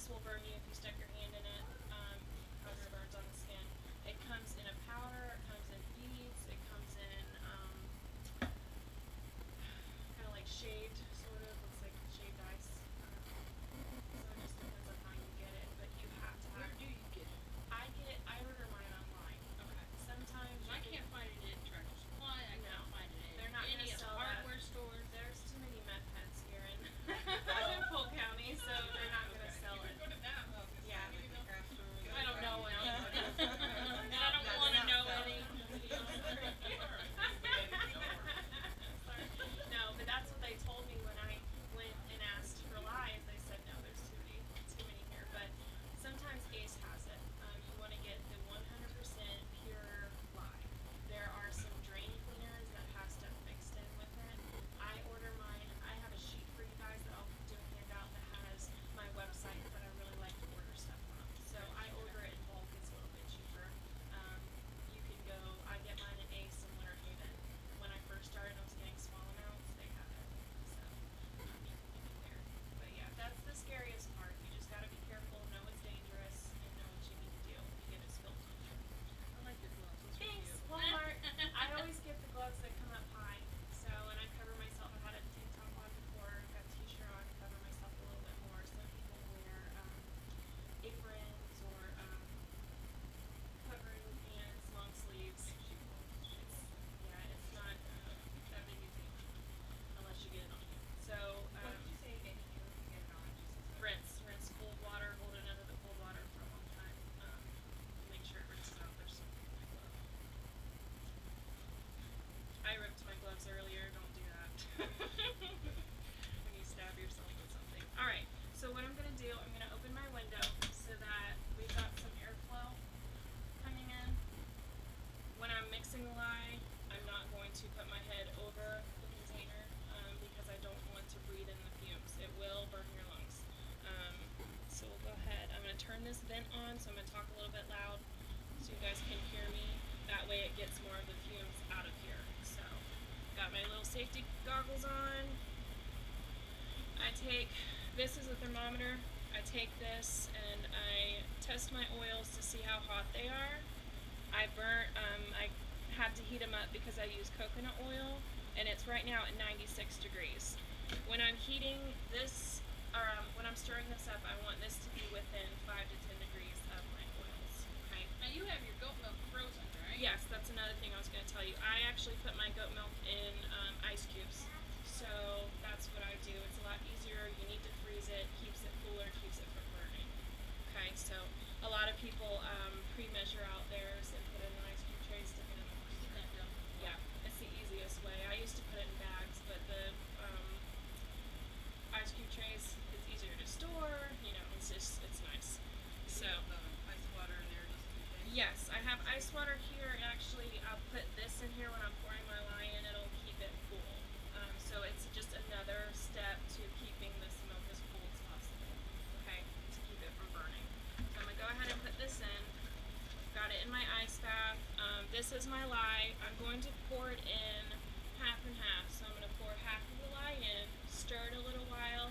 This will burn you if you stick your hand in it. Powder burns on the skin. It comes in a powder, it comes in beads, it comes in kind of like shaved, sort of, looks like shaved ice. So it just depends on how you get it, but you have to have. Where do you get it? I order mine online. Okay. Sometimes I can't find it at Tractor Supply. I can't find it at they're not any of the hardware stores. There's too many meth heads here in Polk County, so they're not going to sell it. Go to them. Yeah. I don't know any. I don't want to know any. No, but that's what they told me when I went and asked for lies. They said no, there's too many here. But sometimes Ace has it. You want to get the 100% pure lye. There are some drain cleaners that have stuff mixed in with it. I order mine. I have a sheet for you guys that I'll do a handout that has my website that I really like to order stuff from. So I order it in bulk. It's a little bit cheaper. You can go. I get mine at Ace in Winter Haven. When I first started, I was getting small amounts. They have it, so you can get it there. But yeah, that's the scariest part. You just got to be careful, know it's dangerous, and know what you need to do if you get it spilled on you. I like your gloves. Thanks, Walmart. I always get the gloves that come up high. So, and I cover myself. I had a tank top on before, got a t-shirt on, cover myself a little bit more. Some people wear aprons or covering pants, long sleeves. It's not that big a deal unless you get it on you. So, What did you say that you get it on? rinse cold water, hold it under the cold water for a long time. Make sure it rinses out. There's something in my glove. I ripped my gloves earlier. Don't do that. When you stab yourself with something. Alright, so what I'm going to do, I'm going to open my window so that we've got some airflow coming in. When I'm mixing the lye, I'm not going to put my head over the container because I don't want to breathe in the fumes. It will burn your lungs. So we'll go ahead. I'm going to turn this vent on, so I'm going to talk a little bit loud so you guys can hear me. That way it gets more of the fumes out of here. So, got my little safety goggles on. This is a thermometer. I take this and I test my oils to see how hot they are. I had to heat them up because I use coconut oil, and it's right now at 96 degrees. When I'm heating this, or when I'm stirring this up, I want this to be within 5 to 10 degrees of my oils. Okay. Now you have your goat milk frozen, right? Yes, that's another thing I was going to tell you. I actually put my goat milk in ice cubes. So that's what I do. It's a lot easier. You need to freeze it, keeps it cooler, keeps it from burning. Okay, so a lot of people pre-measure out theirs and put it in ice cube trays, stick it in the freezer. Yeah, it's the easiest way. I used to put it in bags, but the ice cube trays, it's easier to store. You know, it's nice. So. Ice water in there just in case. Yes, I have ice water here. Actually, I'll put this in here when I'm pouring my lye in. It'll keep it cool. So it's just another step to keeping this milk as cool as possible. Okay, to keep it from burning. So I'm gonna go ahead and put this in. Got it in my ice bath. This is my lye. I'm going to pour it in half and half. So I'm gonna pour half of the lye in, stir it a little while,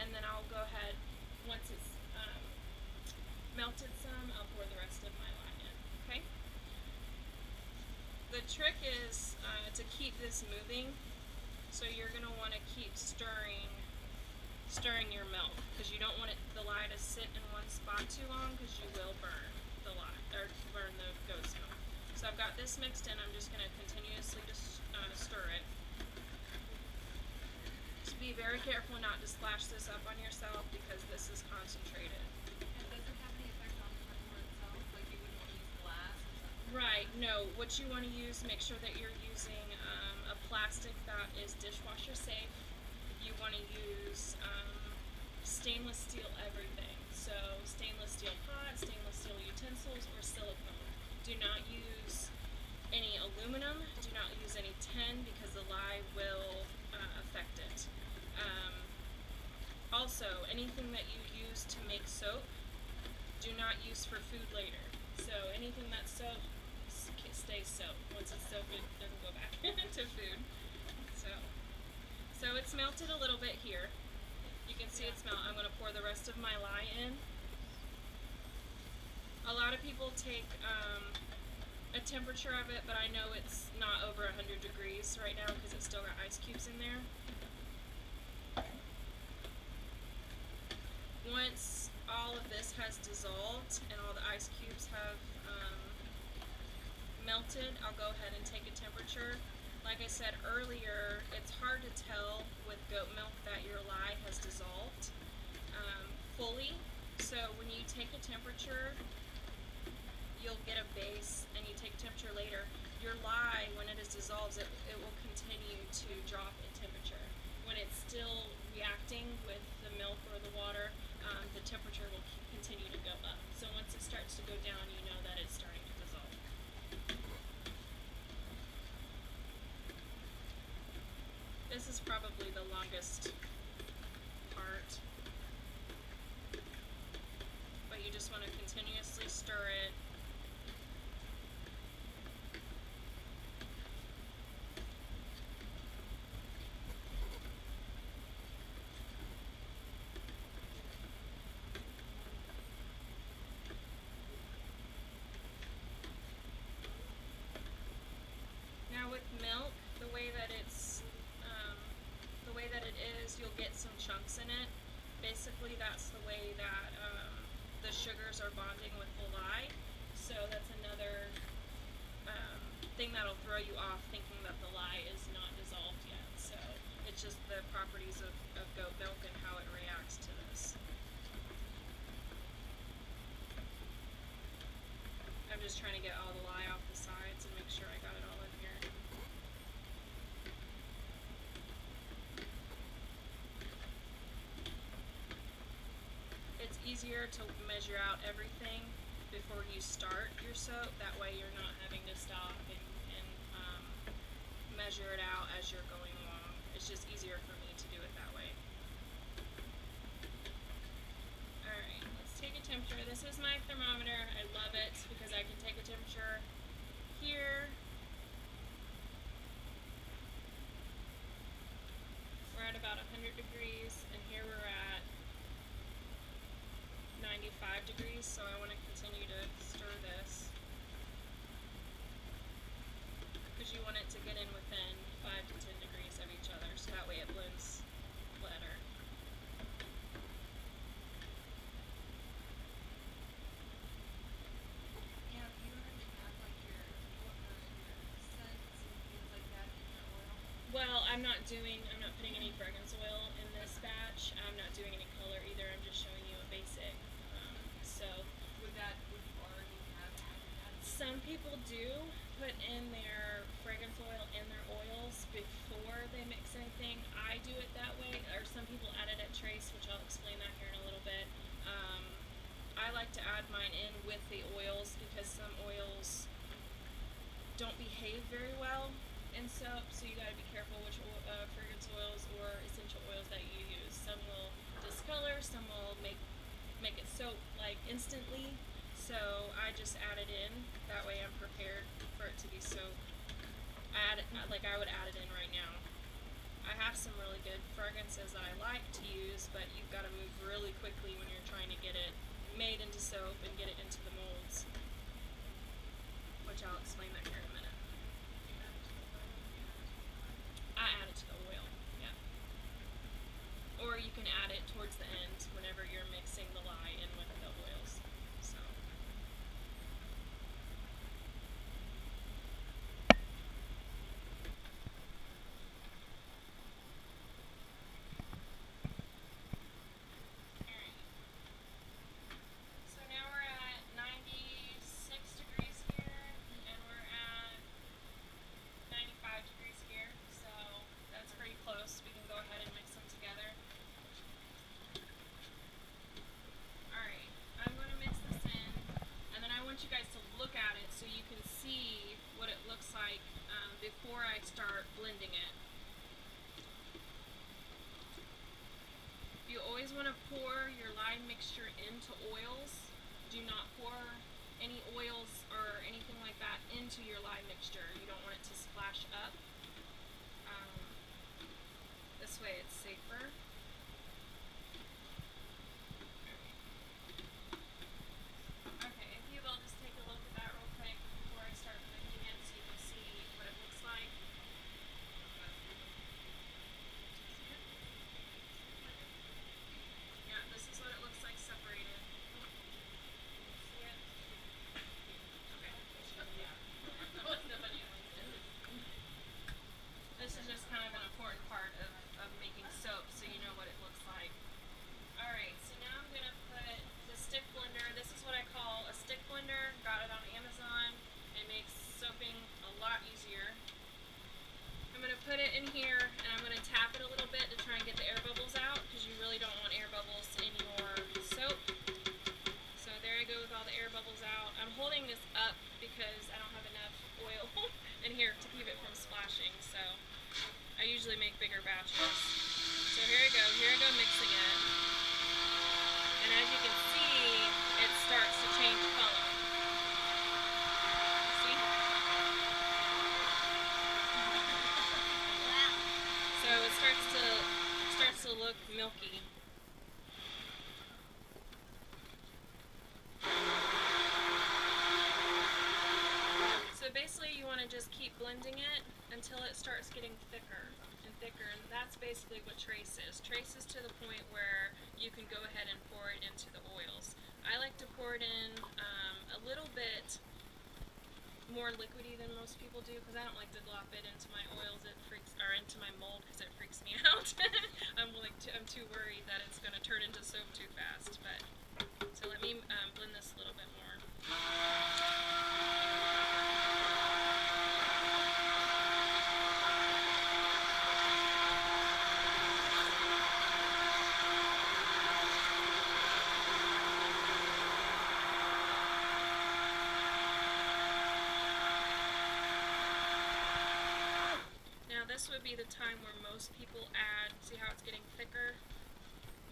and then I'll go ahead once it's melted some, I'll pour the rest of my lye in, okay? The trick is to keep this moving, so you're going to want to keep stirring your milk, because you don't want the lye to sit in one spot too long, because you will burn the lye, or burn the goat's milk. So I've got this mixed in. I'm just going to continuously stir it. Just be very careful not to splash this up on yourself, because this is concentrated. Right, no, what you want to use, make sure that you're using a plastic that is dishwasher safe. You want to use stainless steel everything. So stainless steel pots, stainless steel utensils, or silicone. Do not use any aluminum, do not use any tin, because the lye will affect it. Also, anything that you use to make soap, do not use for food later. So anything that's soap, stays soap. Once it's soaked, it doesn't go back to food. So it's melted a little bit here. You can see it's melt. I'm going to pour the rest of my lye in. A lot of people take a temperature of it, but I know it's not over 100 degrees right now because it's still got ice cubes in there. Once all of this has dissolved and all the ice cubes have melted, I'll go ahead and take a temperature. Like I said earlier, it's hard to tell with goat milk that your lye has dissolved fully. So when you take a temperature, you'll get a base, and you take temperature later. Your lye, when it is dissolved, it will continue to drop in temperature. When it's still reacting with the milk or the water, the temperature will continue to go up. So once it starts to go down, you know that it's starting to dissolve. This is probably the longest part, but you just want to continuously stir it. Now with milk, the way that it is, you'll get some chunks in it. Basically, that's the way that the sugars are bonding with the lye. So that's another thing that'll throw you off, thinking that the lye is not dissolved yet. So it's just the properties of goat milk and how it reacts to this. I'm just trying to get all the lye off the sides and make sure I got it all in here. It's easier to measure out everything before you start your soap. That way you're not having to stop and measure it out as you're going along. It's just easier for me to do it that way. Alright, let's take a temperature. This is my thermometer. I love it because I can take a temperature here. We're at about 100 degrees, and here we're at 95 degrees, so I want to continue to stir this because you want it to get in within 5 to 10 degrees of each other, so that way it blends better. Yeah, do you already have like your scents and things like that in your oil? Well, I'm not putting any fragrance oil in this batch. I'm not doing any color either. I'm just showing you a basic. Would you already have added that? Some people do put in their fragrance oil in their oils before they mix anything. I do it that way, or some people add it at trace, which I'll explain that here in a little bit. I like to add mine in with the oils because some oils don't behave very well in soap, so you gotta be careful which fragrance oils or essential oils that you use. Some will discolor, some will make it soap like instantly. So I just add it in. That way I'm prepared for it to be soap. I would add it in right now. I have some really good fragrances that I like to use, but you've got to move really quickly when you're trying to get it made into soap and get it into the molds, which I'll explain that here in a minute. I add it to the oil, yeah. Or you can add it towards the end whenever you're mixing the lye in with the oils. So. Alright. So now we're at 96 degrees here, and we're at 95 degrees here, so that's pretty close. We can go ahead and mix them together. Alright, I'm going to mix this in, and then I want you guys to look at it so you can see what it looks like before I start blending it. You always want to pour your lye mixture into oils. Do not pour any oils or anything like that into your lye mixture. You don't want it to splash up. This way it's safer. make bigger batches. So here I go mixing it. And as you can see, it starts to change color. See? Wow. So it starts to look milky. So basically you want to just keep blending it until it starts getting thicker and thicker, and that's basically what trace is. Trace is to the point where you can go ahead and pour it into the oils. I like to pour it in a little bit more liquidy than most people do, because I don't like to glop it into my oils. Or into my mold, because it freaks me out. I'm too worried that it's going to turn into soap too fast. But so let me blend this a little bit more. This would be the time where most people add, see how it's getting thicker?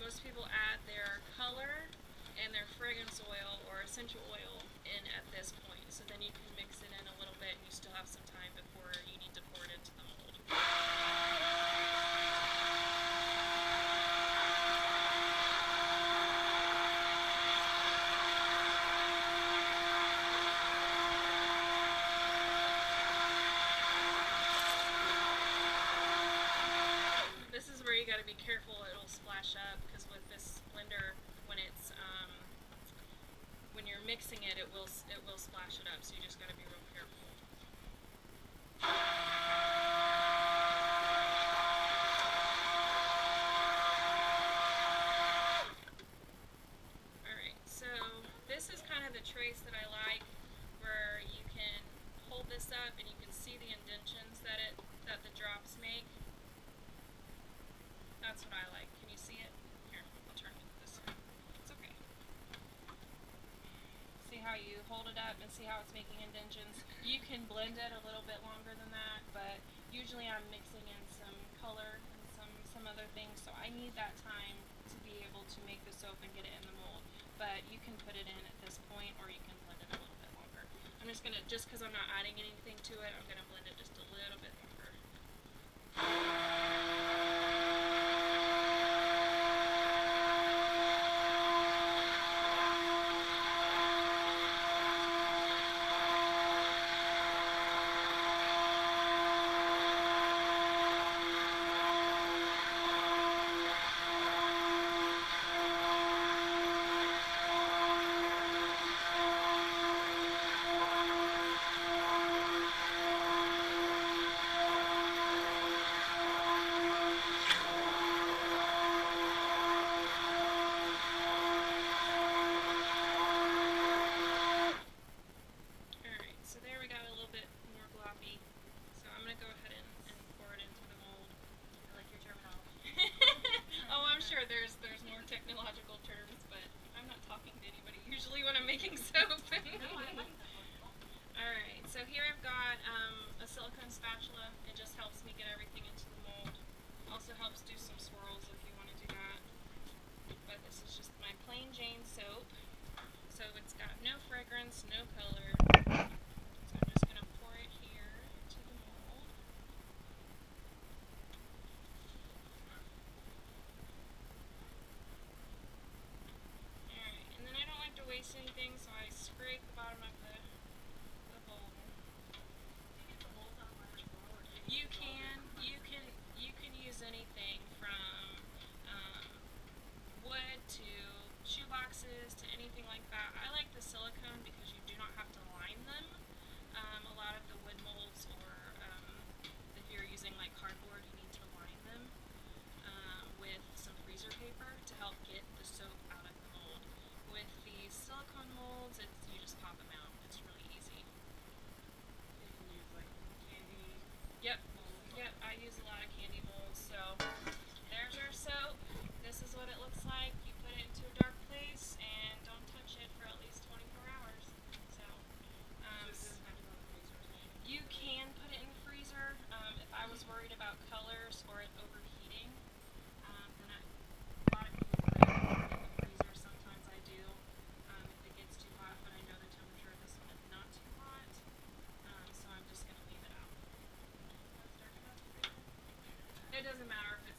Most people add their color and their fragrance oil or essential oil in at this point. So then you can mix it in a little bit and you still have some time before you need to pour it into the mold. You got to be careful; it'll splash up, because with this blender, when you're mixing it, it will splash it up. So you just got to be real careful. All right, so this is kind of the trace that I like, where you can hold this up and you can see the indentions that the drops make. That's what I like. Can you see it? Here, I'll turn it this way. It's okay. See how you hold it up and see how it's making indentions? You can blend it a little bit longer than that, but usually I'm mixing in some color and some other things, so I need that time to be able to make the soap and get it in the mold. But you can put it in at this point, or you can blend it a little bit longer. I'm just because I'm not adding anything to it, I'm gonna blend it just a little bit longer. it doesn't matter if